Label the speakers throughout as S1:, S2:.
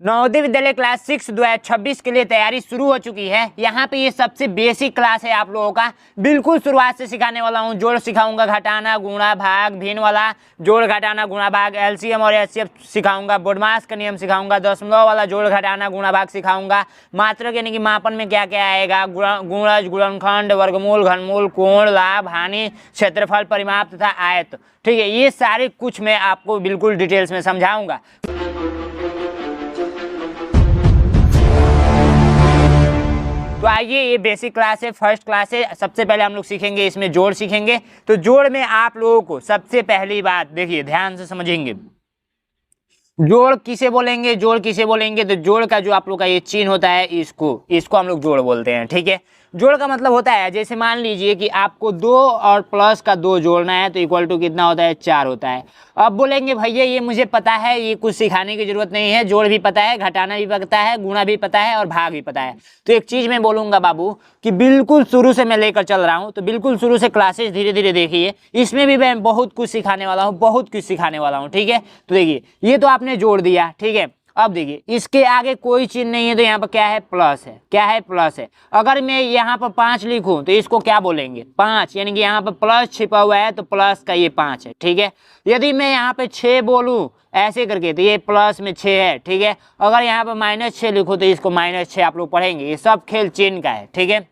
S1: Navodaya Vidyalaya class 6 2026 के लिए तैयारी शुरू हो चुकी है। यहाँ पे ये सबसे बेसिक क्लास है आप लोगों का, बिल्कुल शुरुआत से सिखाने वाला हूँ। जोड़ सिखाऊंगा, घटाना गुणा भाग भिन्न वाला जोड़ घटाना गुणा भाग, एलसीएम और एचसीएफ सिखाऊंगा, बोडमास का नियम सिखाऊंगा, दशमलव वाला जोड़ घटाना गुणा भाग सिखाऊंगा, मात्रक यानी कि मापन में क्या क्या आएगा, गुणज, गुणनखंड, वर्गमूल, घनमूल, कोण, लाभ, हानि, क्षेत्रफल, परिमाप तथा आयत। ठीक है, ये सारे कुछ मैं आपको बिल्कुल डिटेल्स में समझाऊंगा। तो आइए, ये बेसिक क्लास है, फर्स्ट क्लास है। सबसे पहले हम लोग सीखेंगे, इसमें जोड़ सीखेंगे। तो जोड़ में आप लोगों को सबसे पहली बात देखिए, ध्यान से समझेंगे, जोड़ किसे बोलेंगे, जोड़ किसे बोलेंगे। तो जोड़ का जो आप लोग का ये चिन्ह होता है, इसको हम लोग जोड़ बोलते हैं। ठीक है, जोड़ का मतलब होता है, जैसे मान लीजिए कि आपको 2 और प्लस का 2 जोड़ना है, तो इक्वल टू कितना होता है, 4 होता है। अब बोलेंगे भैया ये मुझे पता है, ये कुछ सिखाने की जरूरत नहीं है, जोड़ भी पता है, घटाना भी पता है, गुणा भी पता है और भाग भी पता है। तो एक चीज मैं बोलूंगा बाबू कि बिल्कुल शुरू से मैं लेकर चल रहा हूँ, तो बिल्कुल शुरू से क्लासेस धीरे धीरे देखिए, इसमें भी मैं बहुत कुछ सिखाने वाला हूँ, बहुत कुछ सिखाने वाला हूँ। ठीक है, तो देखिए ये तो आपने जोड़ दिया। ठीक है, अब देखिए इसके आगे कोई चिन्ह नहीं है, तो यहाँ पर क्या है, प्लस है। क्या है, प्लस है। अगर मैं यहाँ पर 5 लिखूं तो इसको क्या बोलेंगे, 5, यानी कि यहाँ पर प्लस छिपा हुआ है, तो प्लस का ये 5 है। ठीक है, यदि मैं यहाँ पे 6 बोलूं ऐसे करके, तो ये प्लस में 6 है। ठीक है, अगर यहाँ पर -6 लिखूं तो इसको -6 आप लोग पढ़ेंगे। ये सब खेल चिन्ह का है। ठीक है,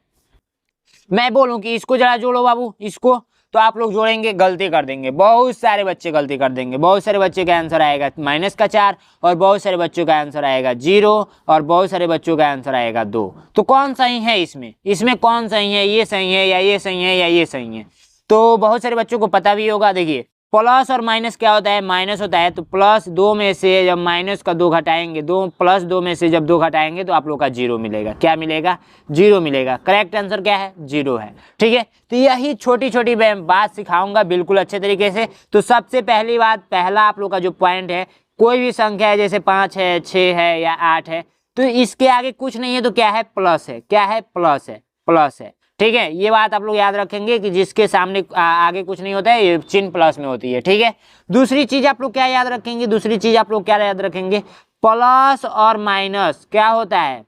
S1: मैं बोलूं कि इसको जरा जोड़ो बाबू, इसको, तो आप लोग जोड़ेंगे, गलती कर देंगे, बहुत सारे बच्चे गलती कर देंगे। बहुत सारे बच्चे का आंसर आएगा -4 और बहुत सारे बच्चों का आंसर आएगा 0 और बहुत सारे बच्चों का आंसर आएगा 2। तो कौन सही है इसमें कौन सही है, ये सही है या ये सही है या ये सही है? तो बहुत सारे बच्चों को पता भी होगा। देखिए प्लस और माइनस क्या होता है, माइनस होता है, तो +2 में से जब माइनस का 2 घटाएंगे, +2 में से जब 2 घटाएंगे तो आप लोग का 0 मिलेगा। क्या मिलेगा, 0 मिलेगा। करेक्ट आंसर क्या है, 0 है। ठीक है, तो यही छोटी छोटी बात सिखाऊंगा बिल्कुल अच्छे तरीके से। तो सबसे पहली बात, पहला आप लोग का जो पॉइंट है, कोई भी संख्या है, जैसे 5 है, 6 है या 8 है, तो इसके आगे कुछ नहीं है, तो क्या है, प्लस है। क्या है, प्लस है, प्लस है। ठीक है, ये बात आप लोग याद रखेंगे कि जिसके सामने आगे कुछ नहीं होता है, ये चिन्ह प्लस में होती है। ठीक है, दूसरी चीज आप लोग क्या याद रखेंगे, दूसरी चीज आप लोग क्या याद रखेंगे, प्लस और माइनस क्या होता है,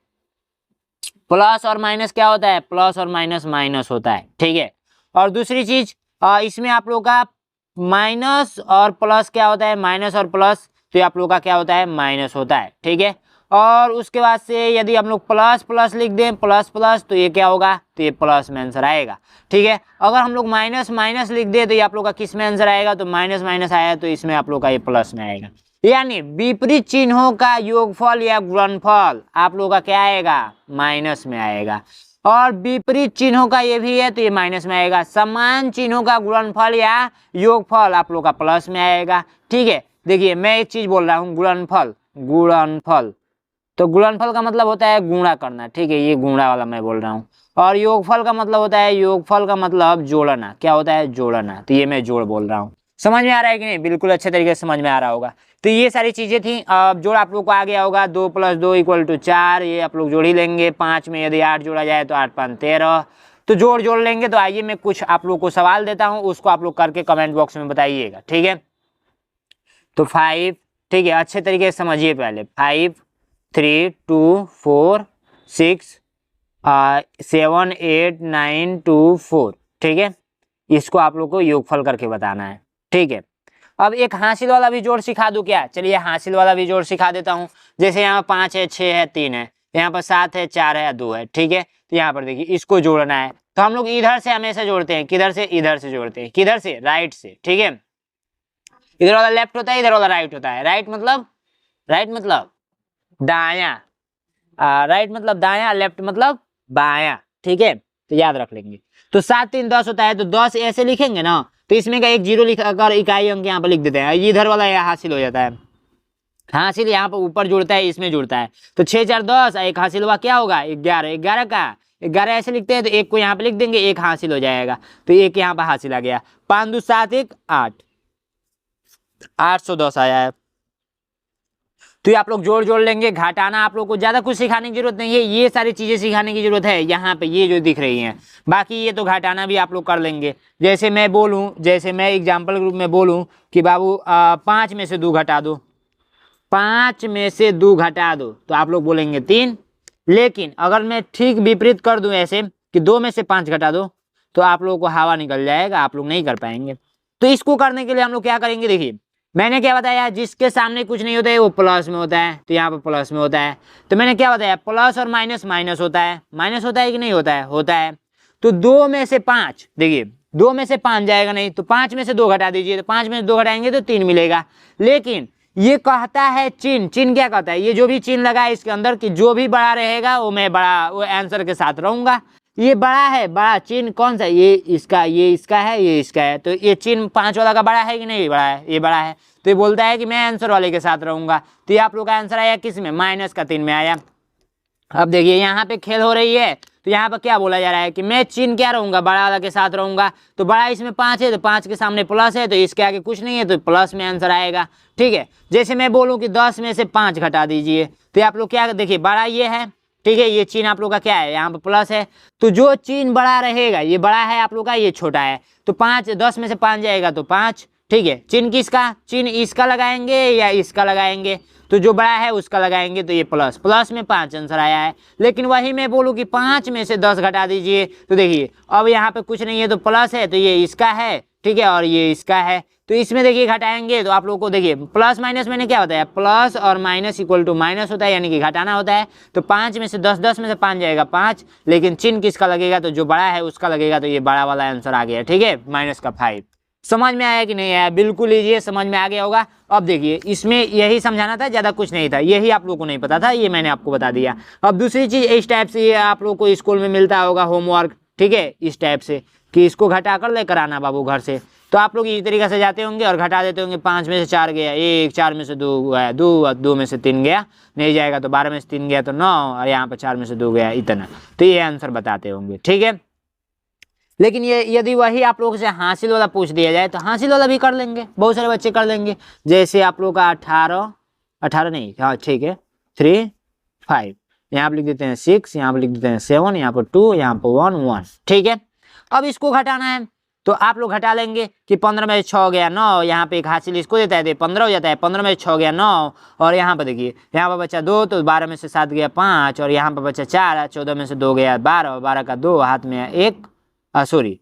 S1: प्लस और माइनस क्या होता है, प्लस और माइनस माइनस होता है। ठीक है, और दूसरी चीज इसमें आप लोग का माइनस और प्लस क्या होता है, माइनस और प्लस, तो आप लोग का क्या होता है, माइनस होता है। ठीक है, और उसके बाद से यदि हम लोग प्लस प्लस लिख दें, प्लस प्लस, तो ये क्या होगा, तो ये प्लस में आंसर आएगा। ठीक है, अगर हम लोग माइनस माइनस लिख दें, तो ये आप लोग का किस में आंसर आएगा, तो माइनस माइनस आया, तो इसमें आप लोग का ये प्लस में आएगा। यानी विपरीत चिन्हों का योगफल या गुणनफल आप लोग का क्या आएगा, माइनस में आएगा। और विपरीत चिन्हों का ये भी है, तो ये माइनस में आएगा। समान चिन्हों का गुणनफल या योगफल आप लोग का प्लस में आएगा। ठीक है, देखिए मैं एक चीज बोल रहा हूँ, गुणनफल, गुणनफल, तो गुणनफल का मतलब होता है गुणा करना। ठीक है, ये गुणा वाला मैं बोल रहा हूँ। और योगफल का मतलब होता है, योगफल का मतलब जोड़ना। क्या होता है, जोड़ना, तो ये मैं जोड़ बोल रहा हूँ। समझ में आ रहा है कि नहीं, बिल्कुल अच्छे तरीके से समझ में आ रहा होगा। तो ये सारी चीजें थी। अब जोड़ आप लोग को आ गया होगा, 2 + 2 = 4, ये आप लोग जोड़ ही लेंगे। 5 में यदि 8 जोड़ा जाए तो 8 × 5 = 13, तो जोड़ लेंगे। तो आइए मैं कुछ आप लोग को सवाल देता हूँ, उसको आप लोग करके कमेंट बॉक्स में बताइएगा। ठीक है, तो 5, ठीक है, अच्छे तरीके से समझिए पहले। 5 3 2 4 6 7 8 9 2 4। ठीक है, इसको आप लोग को योगफल करके बताना है। ठीक है, अब एक हासिल वाला भी जोड़ सिखा दूं क्या, चलिए हासिल वाला भी जोड़ सिखा देता हूं। जैसे यहाँ 5 है, 6 है, 3 है, यहाँ पर 7 है, 4 है, 2 है। ठीक है, तो यहाँ पर देखिए इसको जोड़ना है, तो हम लोग इधर से हमेशा जोड़ते हैं। किधर से, इधर से जोड़ते हैं। किधर से, राइट से। ठीक है, इधर वाला लेफ्ट होता है, इधर वाला राइट होता है। राइट मतलब दाया, राइट मतलब दाया, लेफ्ट मतलब बाया। ठीक है, तो याद रख लेंगे। तो 7 3 10 होता है, तो 10 ऐसे लिखेंगे ना, तो इसमें का एक 0 लिखकर इकाई अंक यहाँ पर लिख देते हैं, इधर वाला यहाँ हासिल हो जाता है। हासिल यहाँ पर ऊपर जुड़ता है, इसमें जुड़ता है, तो 6 4 10, एक हासिल हुआ क्या होगा, 11। 11 का 11 ऐसे लिखते हैं, तो एक को यहाँ पे लिख देंगे, एक हासिल हो जाएगा, तो एक यहाँ पर हासिल आ गया। 5 2 7 1 8, 810 आया है। तो ये आप लोग जोड़ लेंगे। घटाना आप लोग को ज्यादा कुछ सिखाने की जरूरत नहीं है, ये सारी चीजें सिखाने की जरूरत है यहाँ पे, ये जो दिख रही हैं। बाकी ये तो घटाना भी आप लोग कर लेंगे। जैसे मैं बोलूँ, जैसे मैं एग्जाम्पल ग्रुप में बोलूँ कि बाबू 5 में से 2 घटा दो, 5 में से 2 घटा दो तो आप लोग बोलेंगे 3। लेकिन अगर मैं ठीक विपरीत कर दूं ऐसे कि 2 में से 5 घटा दो तो आप लोगों को हवा निकल जाएगा, आप लोग नहीं कर पाएंगे। तो इसको करने के लिए हम लोग क्या करेंगे, देखिए मैंने क्या बताया, जिसके सामने कुछ नहीं होता है वो प्लस में होता है, तो यहाँ पर प्लस में होता है। तो मैंने क्या बताया, प्लस और माइनस माइनस होता है, माइनस होता है कि नहीं होता है, होता है। तो 2 में से 5, देखिए 2 में से 5 जाएगा नहीं, तो 5 में से 2 घटा दीजिए, तो 5 में से 2 घटाएंगे तो 3 मिलेगा। लेकिन ये कहता है चिन्ह, चिन्ह क्या कहता है, ये जो भी चिन्ह लगा है इसके अंदर कि जो भी बड़ा रहेगा वो मैं बड़ा वो आंसर के साथ रहूंगा। ये बड़ा है, बड़ा चिन्ह कौन सा, ये इसका है, ये इसका है, तो ये चिन्ह 5 वाला का बड़ा है कि नहीं बड़ा है, ये बड़ा है। तो ये बोलता है कि मैं आंसर वाले के साथ रहूंगा। तो ये आप लोग का आंसर आया किस में, माइनस का 3 में आया। अब देखिए यहाँ पे खेल हो रही है, तो यहाँ पर क्या बोला जा रहा है कि मैं चिन्ह क्या रहूंगा, बड़ा वाला के साथ रहूंगा। तो बड़ा इसमें 5 है तो 5 के सामने प्लस है, तो इसके आगे कुछ नहीं है तो प्लस में आंसर आएगा। ठीक है, जैसे मैं बोलूँ कि 10 में से 5 घटा दीजिए, तो आप लोग क्या देखिए, बड़ा ये है, ठीक है, ये चिन्ह आप लोग का क्या है, यहाँ पर प्लस है। तो जो चिन्ह बड़ा रहेगा, ये बड़ा है आप लोग का, ये छोटा है, तो 5, 10 में से 5 जाएगा तो 5। ठीक है, चिन्ह किसका, चिन्ह इसका लगाएंगे या इसका लगाएंगे, तो जो बड़ा है उसका लगाएंगे, तो ये प्लस, प्लस में 5 आंसर आया है। लेकिन वही मैं बोलूँ कि 5 में से 10 घटा दीजिए, तो देखिए अब यहाँ पे कुछ नहीं है तो प्लस है, तो ये इसका है, ठीक है, और ये इसका है। तो इसमें देखिए घटाएंगे तो आप लोगों को देखिए प्लस माइनस मैंने क्या बताया, प्लस और माइनस इक्वल टू माइनस होता है, यानी कि घटाना होता है। तो 5 में से 10, 10 में से 5 जाएगा 5, लेकिन चिन्ह किसका लगेगा, तो जो बड़ा है उसका लगेगा, तो ये बड़ा वाला आंसर आ गया। ठीक है, माइनस का 5। समझ में आया कि नहीं आया, बिल्कुल लीजिए, समझ में आ गया होगा। अब देखिए इसमें यही समझाना था, ज़्यादा कुछ नहीं था, यही आप लोगों को नहीं पता था, ये मैंने आपको बता दिया। अब दूसरी चीज़ इस टाइप से ये आप लोग को स्कूल में मिलता होगा होमवर्क, ठीक है, इस टाइप से कि इसको घटा कर लेकर आना बाबू घर से। तो आप लोग इसी तरीके से जाते होंगे और घटा देते होंगे, 5 में से 4 गया 1, 4 में से 2 गया 2, 2 में से 3 गया नहीं जाएगा, तो 12 में से 3 गया तो 9, और यहाँ पर 4 में से 2 गया इतना। तो ये आंसर बताते होंगे, ठीक है। लेकिन ये यदि वही आप लोगों से हासिल वाला पूछ दिया जाए तो हासिल वाला भी कर लेंगे, बहुत सारे बच्चे कर लेंगे। जैसे आप लोग का 18 नहीं, हाँ ठीक है, 3, 5, यहाँ पर लिख देते हैं 6, यहाँ पर लिख देते हैं 7, यहाँ पर 2, यहाँ पर 1, 1, ठीक है। अब इसको घटाना है तो आप लोग घटा लेंगे कि 15 में 6 गया 9, यहाँ पे एक हासिल इसको देता है तो 15 हो जाता है, 15 में 6 गया 9, और यहाँ पर देखिए यहाँ पर बच्चा 2, तो 12 में से 7 गया 5, और यहाँ पर बच्चा 4, 14 में से 2 गया 12, और 12 का 2 हाथ में 1, सॉरी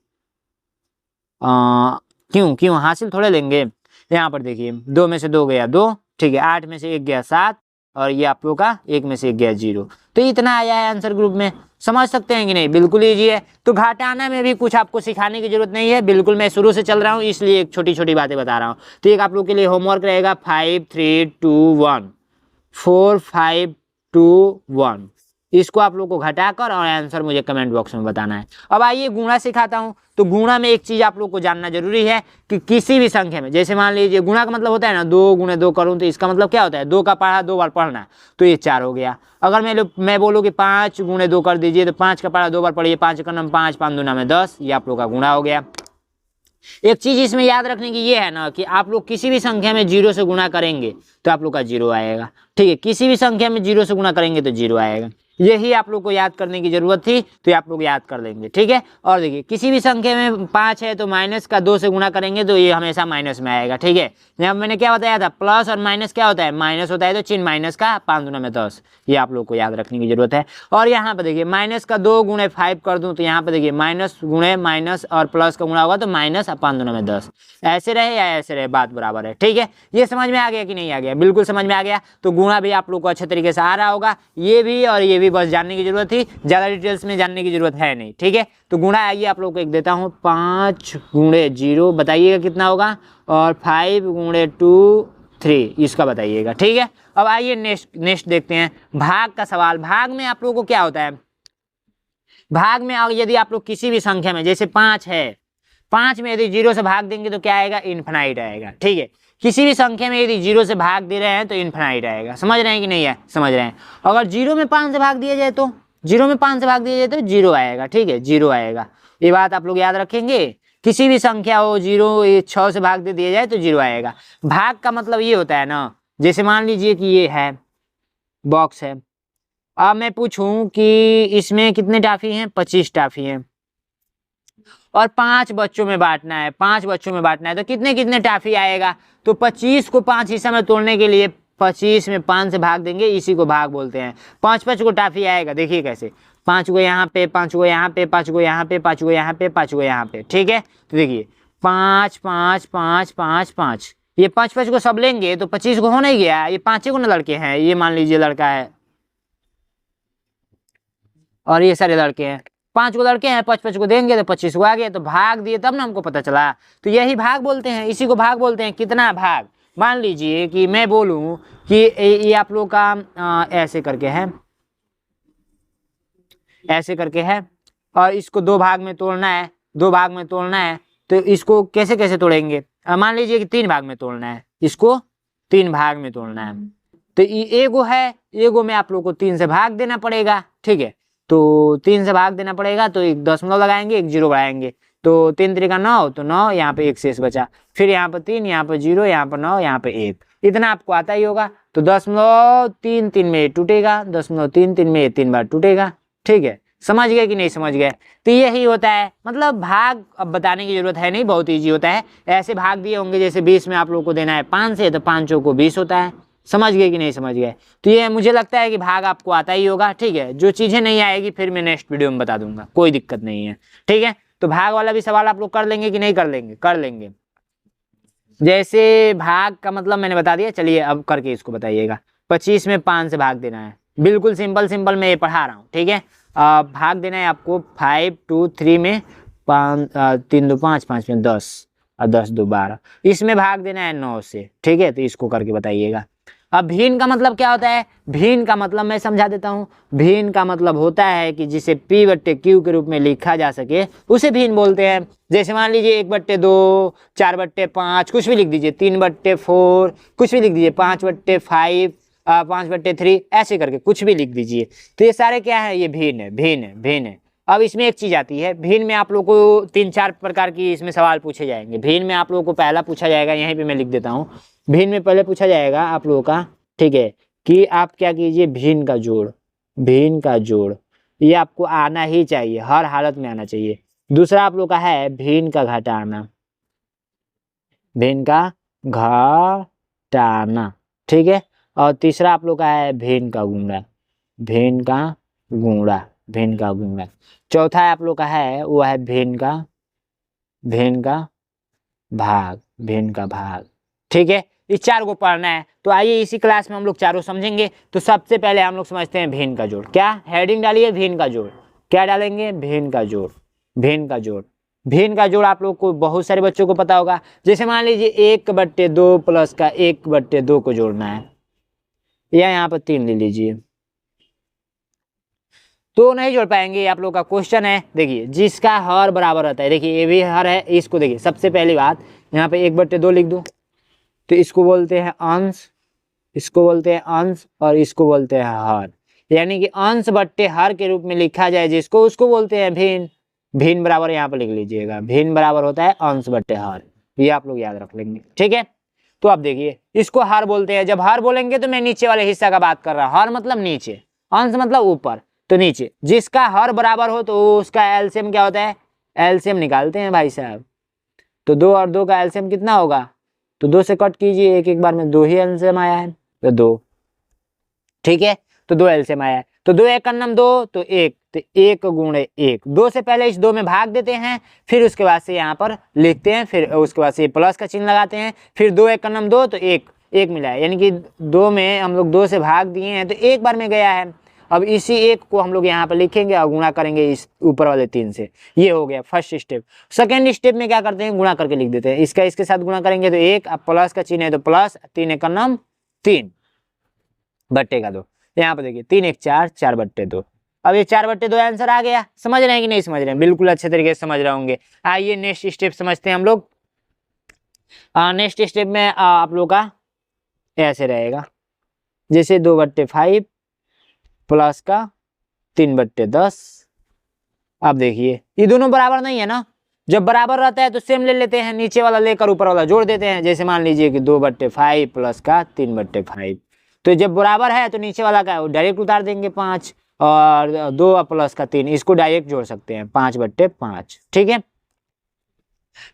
S1: क्यों हासिल थोड़े लेंगे। यहाँ पर देखिए 2 में से 2 गया 2, ठीक है, 8 में से 1 गया 7, और ये आप लोग का 1 में से 1 गया 0। तो इतना आया है आंसर ग्रुप में, समझ सकते हैं कि नहीं, बिल्कुल ईजी है। तो घटाना में भी कुछ आपको सिखाने की जरूरत नहीं है, बिल्कुल मैं शुरू से चल रहा हूँ इसलिए एक छोटी छोटी बातें बता रहा हूँ। तो एक आप लोग के लिए होमवर्क रहेगा 5, 3, 2, 1, 4, 5, 2, 1, इसको आप लोग को घटाकर और आंसर मुझे कमेंट बॉक्स में बताना है। अब आइए गुणा सिखाता हूँ। तो गुणा में एक चीज़ आप लोग को जानना जरूरी है कि किसी भी संख्या में, जैसे मान लीजिए गुणा का मतलब होता है ना 2 गुणे 2 करूँ, तो इसका मतलब क्या होता है, 2 का पढ़ा 2 बार पढ़ना, तो ये 4 हो गया। अगर मैं बोलूँ कि 5 गुणे 2 कर दीजिए, तो 5 का पढ़ा 2 बार पढ़िए, 5 का नाम 5, 5 दूना में 10, ये आप लोग का गुणा हो गया। एक चीज इसमें याद रखने की ये है ना कि आप लोग किसी भी संख्या में 0 से गुणा करेंगे तो आप लोग का 0 आएगा, ठीक है, किसी भी संख्या में 0 से गुणा करेंगे तो 0 आएगा। यही आप लोग को याद करने की जरूरत थी, तो आप लोग याद कर लेंगे, ठीक है। और देखिए किसी भी संख्या में 5 है तो माइनस का 2 से गुणा करेंगे तो ये हमेशा माइनस में आएगा, ठीक है। यहाँ मैंने क्या बताया था, प्लस और माइनस क्या होता है, माइनस होता है, तो चिन्ह माइनस का 5 दूना में 10, ये आप लोग को याद रखने की जरूरत है। और यहाँ पर देखिए माइनस का 2 गुणे 5 कर दूं, तो यहाँ पर देखिए माइनस गुणे माइनस और प्लस का गुणा होगा तो माइनस 5 दूना में 10, ऐसे रहे या ऐसे रहे बात बराबर है, ठीक है। ये समझ में आ गया कि नहीं आ गया, बिल्कुल समझ में आ गया। तो गुणा भी आप लोग को अच्छे तरीके से आ रहा होगा, ये भी और ये भी बस जानने की जरूरत थी, ज्यादा डिटेल्स में जानने की जरूरत है नहीं, ठीक है। तो गुणा आइए आप लोग को एक देता हूँ, 5 गुणे 0 बताइएगा कितना होगा, और 5 गुणे 2, 3 इसका बताइएगा, ठीक है। अब आइए नेक्स्ट देखते हैं भाग का सवाल। भाग में आप लोगों को क्या होता है, भाग में यदि आप लोग किसी भी संख्या में, जैसे 5 है, 5 में यदि 0 से भाग देंगे तो क्या आएगा, इन्फिनाइट आएगा, ठीक है। किसी भी संख्या में यदि 0 से भाग दे रहे हैं तो इन्फिनाइट आएगा, समझ रहे हैं कि नहीं है, समझ रहे हैं। अगर 0 में 5 से भाग दिया जाए तो 0 में 5 से भाग दिया जाए तो 0 आएगा, ठीक है, 0 आएगा। ये बात आप लोग याद रखेंगे, किसी भी संख्या हो 0 6 से भाग दे दिया जाए तो 0 आएगा। भाग का मतलब ये होता है ना, जैसे मान लीजिए कि ये है बॉक्स है, अब मैं पूछूं कि इसमें कितने टाफी हैं, 25 टाफी हैं, और 5 बच्चों में बांटना है, 5 बच्चों में बांटना है, तो कितने कितने टाफी आएगा। तो 25 को 5 हिस्सा में तोड़ने के लिए 25 में 5 से भाग देंगे, इसी को भाग बोलते हैं। 5 5 को टाफी आएगा, देखिए कैसे, 5 को यहाँ पे, 5 को यहाँ पे, 5 को यहाँ पे, 5 को यहाँ पे, 5 को यहाँ पे, ठीक है। तो देखिए 5 5 5 5 5, ये 5 5 को सब लेंगे तो 25 को हो नहीं गया, ये 5 को ना लड़के हैं, ये मान लीजिए लड़का है और ये सारे लड़के हैं, 5 को लड़के हैं, 5 5 को देंगे तो 25 को आ गया, तो भाग दिए तब ना हमको पता चला। तो यही भाग बोलते हैं, इसी को भाग बोलते हैं। कितना भाग, मान लीजिए कि मैं बोलूं कि ये आप लोग का ऐसे करके है, ऐसे करके है, और इसको 2 भाग में तोड़ना है, 2 भाग में तोड़ना है, तो इसको कैसे कैसे तोड़ेंगे, मान लीजिए कि 3 भाग में तोड़ना है, इसको 3 भाग में तोड़ना है, तो ये एगो है, एगो में आप लोग को 3 से भाग देना पड़ेगा, ठीक है। तो 3 से भाग देना पड़ेगा, तो एक दशमलव लगाएंगे, एक 0 बढ़ाएंगे, तो 3 3 9, तो 9, यहाँ पे 1 शेष बचा, फिर यहाँ पर 3, यहाँ पर 0, यहाँ पर 9, यहाँ पे 1, इतना आपको आता ही होगा। तो 0.33 में ये टूटेगा, 0.33 में ये 3 बार टूटेगा, ठीक है। समझ गए कि नहीं समझ गए? तो यही होता है, मतलब भाग अब बताने की जरूरत है नहीं, बहुत ईजी होता है। ऐसे भाग दिए होंगे, जैसे 20 में आप लोगों को देना है 5 से, तो 5 को 20 होता है। समझ गए कि नहीं समझ गए? तो ये मुझे लगता है कि भाग आपको आता ही होगा, ठीक है। जो चीजें नहीं आएगी फिर मैं नेक्स्ट वीडियो में बता दूंगा, कोई दिक्कत नहीं है, ठीक है। तो भाग वाला भी सवाल आप लोग कर लेंगे कि नहीं कर लेंगे? कर लेंगे। जैसे भाग का मतलब मैंने बता दिया, चलिए अब करके इसको बताइएगा। 25 में 5 से भाग देना है, बिल्कुल सिंपल सिंपल मैं ये पढ़ा रहा हूँ, ठीक है। भाग देना है आपको 5 2 3 में, 3 2 5, 5 में 10 और 10 2 12, इसमें भाग देना है 9 से, ठीक है। तो इसको करके बताइएगा। अब भिन्न का मतलब क्या होता है? भिन्न का मतलब मैं समझा देता हूँ। भिन्न का मतलब होता है कि जिसे P/Q के रूप में लिखा जा सके उसे भिन्न बोलते हैं। जैसे मान लीजिए 1/2, 4/5, कुछ भी लिख दीजिए, 3/4, कुछ भी लिख दीजिए, 5/5, 5/3, ऐसे करके कुछ भी लिख दीजिए। तो ये सारे क्या है? ये भिन्न है, भिन्न है, भिन्न है। अब इसमें एक चीज आती है, भिन्न में आप लोगों को 3-4 प्रकार की इसमें सवाल पूछे जाएंगे। भिन्न में आप लोगों को पहला पूछा जाएगा, यहीं पे मैं लिख देता हूँ। भिन्न में पहले पूछा जाएगा आप लोगों का, ठीक है, कि आप क्या कीजिए, भिन्न का जोड़, भिन्न का जोड़, ये आपको आना ही चाहिए, हर हालत में आना चाहिए। दूसरा आप लोग का है भिन्न का घटाना, भिन्न का घटाना, ठीक है। और तीसरा आप लोग का है भिन्न का गुणा, भिन्न का गुणा, भिन्न का गुणा। चौथा आप लोग का है वो है भिन्न का भाग, भिन्न का भाग, ठीक है। इस 4 को पढ़ना है। तो आइए इसी क्लास में हम लोग चारों समझेंगे। तो सबसे पहले हम लोग समझते हैं भिन्न का जोड़। क्या हेडिंग डालिए? भिन्न का जोड़। क्या डालेंगे? भिन्न का जोड़, भिन्न का जोड़। भिन्न का जोड़ आप लोग को बहुत सारे बच्चों को पता होगा। जैसे मान लीजिए 1/2 प्लस का 1/2 को जोड़ना है, या यहाँ पर 3 ले लीजिए, तो नहीं जोड़ पाएंगे, आप लोग का क्वेश्चन है। देखिए जिसका हर बराबर रहता है, देखिए ये भी हर है, इसको देखिए सबसे पहली बात यहाँ पे 1/2 लिख दूं, तो इसको बोलते हैं अंश, इसको बोलते हैं अंश, और इसको बोलते हैं हर। यानी कि अंश बट्टे हर के रूप में लिखा जाए जिसको, उसको बोलते हैं भिन्न। भिन्न बराबर यहाँ पे लिख लीजिएगा, भिन्न बराबर होता है अंश बट्टे हर, ये आप लोग याद रख लेंगे, ठीक है। तो अब देखिए इसको हर बोलते हैं। जब हर बोलेंगे तो मैं नीचे वाले हिस्सा का बात कर रहा हूँ, हर मतलब नीचे, अंश मतलब ऊपर, तो नीचे जिसका हर बराबर हो तो उसका एलसीएम क्या होता है? एलसीएम निकालते हैं भाई साहब। तो 2 और 2 का एलसीएम कितना होगा? तो 2 से कट कीजिए, एक एक बार में 2 ही एलसीएम आया है, तो 2, ठीक है। तो 2 एलसीएम आया है, तो 2 एक अन्नम 2, तो 1, तो 1 गुणे 1। 2 से पहले इस 2 में भाग देते हैं, फिर उसके बाद से यहाँ पर लिखते हैं, फिर उसके बाद से प्लस का चिन्ह लगाते हैं, फिर 2 एक अन्नम 2, तो 1 मिला है, यानी कि 2 में हम लोग 2 से भाग दिए हैं तो एक बार में गया है। अब इसी 1 को हम लोग यहाँ पर लिखेंगे और गुणा करेंगे इस ऊपर वाले 3 से। ये हो गया फर्स्ट स्टेप। सेकेंड स्टेप में क्या करते हैं? गुणा करके लिख देते हैं। इसका इसके साथ गुणा करेंगे तो 1, अब प्लस का चिन्ह है तो प्लस, 3 एक अन्नम 3 बट्टे का 2। यहाँ पर देखिए 3 1 4, 4/2। अब ये 4/2 आंसर आ गया। समझ रहे हैं कि नहीं समझ रहे हैं? बिल्कुल अच्छे तरीके से समझ रहे होंगे। आइए नेक्स्ट स्टेप समझते हैं हम लोग। नेक्स्ट स्टेप में आप लोग का ऐसे रहेगा, जैसे 2/5 प्लस का 3/10। अब देखिए ये दोनों बराबर नहीं है ना, जब बराबर रहता है तो सेम ले लेते हैं, नीचे वाला लेकर ऊपर वाला जोड़ देते हैं। जैसे मान लीजिए कि 2/5 प्लस का 3/5, तो जब बराबर है तो नीचे वाला का डायरेक्ट उतार देंगे 5, और 2 प्लस का 3 इसको डायरेक्ट जोड़ सकते हैं, 5/5, ठीक है।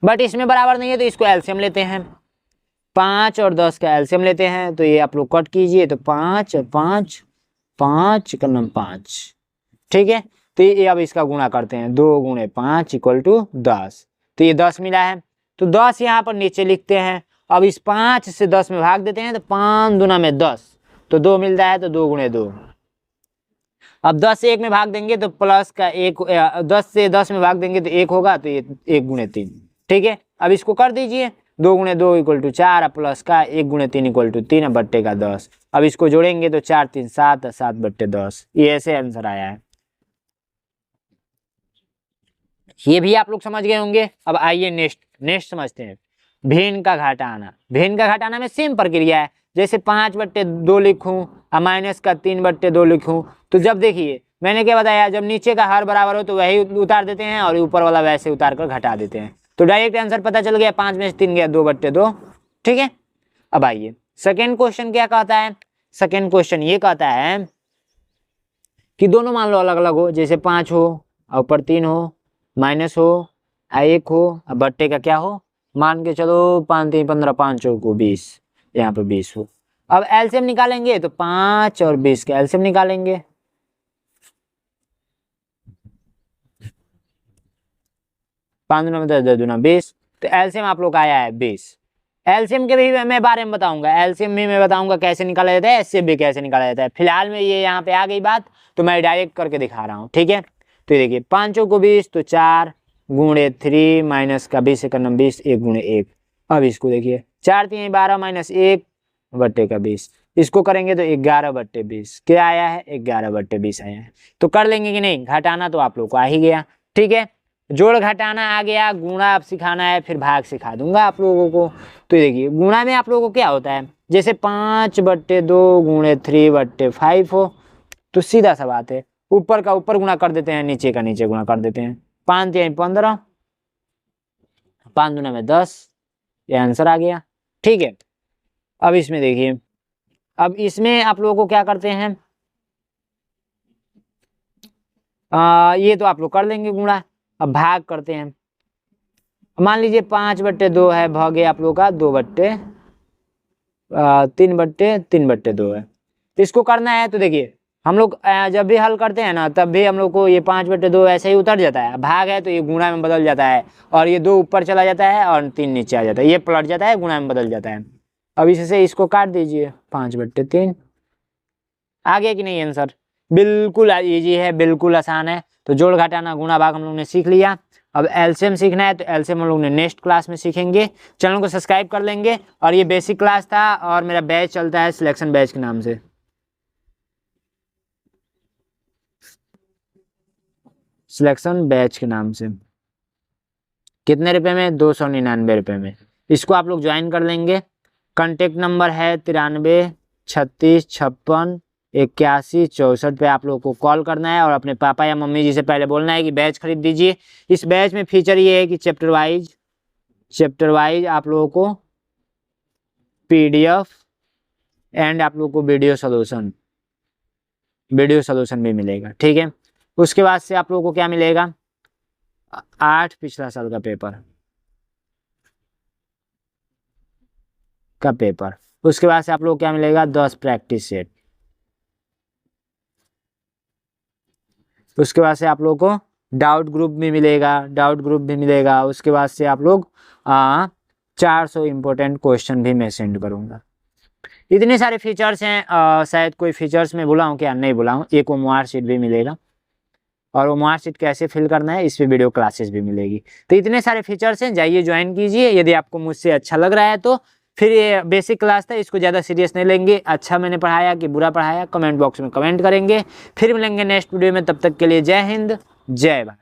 S1: बट इसमें बराबर नहीं है तो इसको एलसीएम लेते हैं। 5 और 10 का एलसीएम लेते हैं, तो ये आप लोग कट कीजिए, तो 5 और 5, 5 का नाम 5, ठीक है। तो ये अब इसका गुणा करते हैं, 2 गुणे 5 इक्वल टू 10, तो ये 10 मिला है, तो 10 यहाँ पर नीचे लिखते हैं। अब इस 5 से 10 में भाग देते हैं, तो 5 दूना में 10, तो 2 मिलता है, तो 2 गुणे 2। अब 10 से 1 में भाग देंगे तो प्लस का 1, 10 से 10 में भाग देंगे तो 1 होगा, तो ये 1 गुणे 3, ठीक है। अब इसको कर दीजिए, 2 गुणे 2 इक्वल टू 4, प्लस का 1 गुणे 3 इक्वल टू 3, बट्टे का 10। अब इसको जोड़ेंगे तो 4 3 7, 7 बट्टे 10, ये ऐसे आंसर आया है। ये भी आप लोग समझ गए होंगे। अब आइए नेक्स्ट समझते हैं, भिन्न का घटाना। भिन्न का घटाना में सेम प्रक्रिया है, जैसे 5 बट्टे 2 लिखूं और माइनस का 3 बट्टे 2 लिखूं, तो जब देखिए मैंने क्या बताया, जब नीचे का हर बराबर हो तो वही उतार देते हैं और ऊपर वाला वैसे उतार कर घटा देते हैं, तो डायरेक्ट आंसर पता चल गया, 5 में से 3 गया, 2 बट्टे 2, ठीक है। अब आइए सेकेंड क्वेश्चन क्या कहता है। सेकेंड क्वेश्चन ये कहता है कि दोनों मान लो अलग अलग हो, जैसे 5 हो और ऊपर 3 हो, माइनस हो 1 हो, अब बट्टे का क्या हो, मान के चलो 5 3 15, 5 चौको 20, यहाँ पे 20 हो। अब एलसीएम निकालेंगे तो 5 और 20 का एलसीएम निकालेंगे, 5 दूना में 10, 10 दूना 20, तो एलसीएम आप लोग आया है 20। एलसीएम के भी मैं बारे में बताऊंगा, एलसीएम भी मैं बताऊंगा कैसे निकाला जाता है, एचसीएफ भी कैसे निकाला जाता है। फिलहाल में ये यहाँ पे आ गई बात, तो मैं डायरेक्ट करके दिखा रहा हूँ, ठीक है। तो ये देखिए 5 को 20, तो 4 गुणे 3 माइनस का 20 का 20, 1 गुणे 1। अब इसको देखिए 4 3 12 माइनस 1 बट्टे का 20, इसको करेंगे तो 11 बट्टे 20, क्या आया है, 11 बट्टे 20 आया है। तो कर लेंगे कि नहीं, घटाना तो आप लोग को आ ही गया, ठीक है। जोड़ घटाना आ गया, गुणा अब सिखाना है, फिर भाग सिखा दूंगा आप लोगों को। तो देखिए गुणा में आप लोगों को क्या होता है, जैसे 5 बट्टे 2 गुणे 3 बट्टे 5 हो, तो सीधा सा बात है, ऊपर का ऊपर गुणा कर देते हैं, नीचे का नीचे गुणा कर देते हैं। 5 3 15, 5 दूना में 10, ये आंसर आ गया, ठीक है। अब इसमें देखिए, अब इसमें आप लोगों को क्या करते हैं, ये तो आप लोग कर लेंगे गुणा, अब भाग करते हैं। मान लीजिए 5 बट्टे 2 है, भागे आप लोग का 2 बट्टे 3 बट्टे 3 बट्टे 2 है, तो इसको करना है। तो देखिए हम लोग जब भी हल करते हैं ना, तब भी हम लोग को ये 5 बट्टे 2 ऐसे ही उतर जाता है, भाग है तो ये गुणा में बदल जाता है, और ये 2 ऊपर चला जाता है और 3 नीचे आ जाता है, ये पलट जाता है, गुणा में बदल जाता है। अब इससे इसको काट दीजिए, 5 बट्टे 3 आ गया कि नहीं आंसर। बिल्कुल इजी है, बिल्कुल आसान है। तो जोड़ घटाना गुणा भाग हम लोग ने सीख लिया। अब एलसीएम सीखना है, तो एलसीएम हम लोग ने नेक्स्ट क्लास में सीखेंगे। चैनल को सब्सक्राइब कर लेंगे। और ये बेसिक क्लास था, और मेरा बैच चलता है सिलेक्शन बैच के नाम से। सिलेक्शन बैच के नाम से कितने रुपए में, 299 रुपये में। इसको आप लोग ज्वाइन कर लेंगे। कॉन्टेक्ट नंबर है 93 36 56 81 64 पे आप लोगों को कॉल करना है, और अपने पापा या मम्मी जी से पहले बोलना है कि बैच खरीद दीजिए। इस बैच में फीचर ये है कि चैप्टर वाइज आप लोगों को PDF एंड आप लोगों को वीडियो सोल्यूशन भी मिलेगा, ठीक है। उसके बाद से आप लोगों को क्या मिलेगा, 8 पिछला साल का पेपर। उसके बाद से आप लोग क्या मिलेगा, 10 प्रैक्टिस सेट। उसके बाद से आप लोग को डाउट ग्रुप भी मिलेगा। उसके बाद से आप लोग 400 इम्पोर्टेंट क्वेश्चन भी मैं सेंड करूंगा। इतने सारे फीचर्स हैं, शायद कोई फीचर्स में भुला हूँ क्या, नहीं भुला हूँ। एक ओमआर शीट भी मिलेगा, और ओमआर शीट कैसे फिल करना है इस पे वीडियो क्लासेस भी मिलेगी। तो इतने सारे फीचर्स हैं, जाइए ज्वाइन कीजिए। यदि आपको मुझसे अच्छा लग रहा है तो फिर ये बेसिक क्लास था, इसको ज़्यादा सीरियस नहीं लेंगे। अच्छा मैंने पढ़ाया कि बुरा पढ़ाया, कमेंट बॉक्स में कमेंट करेंगे। फिर मिलेंगे नेक्स्ट वीडियो में, तब तक के लिए जय हिंद जय भारत।